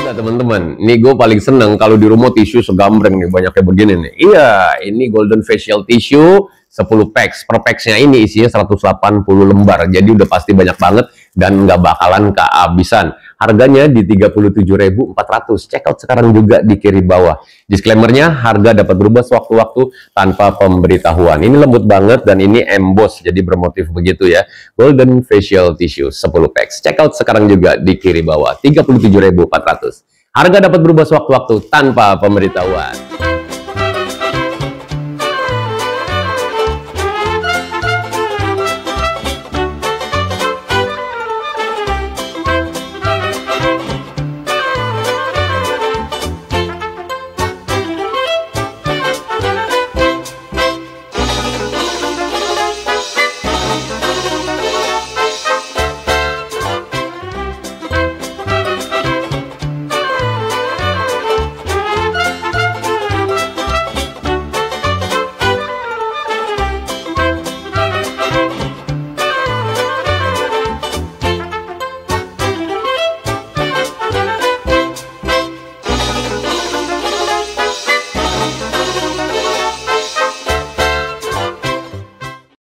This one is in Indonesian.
nggak teman-teman? Nih gue paling seneng kalau di rumah tisu segambreng nih, banyak kayak begini nih. Iya, ini Golden Facial Tissue 10 packs. Per packsnya ini isinya 180 lembar. Jadi udah pasti banyak banget dan nggak bakalan kehabisan. Harganya di 37.400. Check out sekarang juga di kiri bawah. Disclaimernya, harga dapat berubah sewaktu-waktu tanpa pemberitahuan. Ini lembut banget dan ini emboss, jadi bermotif begitu ya. Golden Facial Tissue 10 packs. Check out sekarang juga di kiri bawah. 37.400. Harga dapat berubah sewaktu-waktu tanpa pemberitahuan.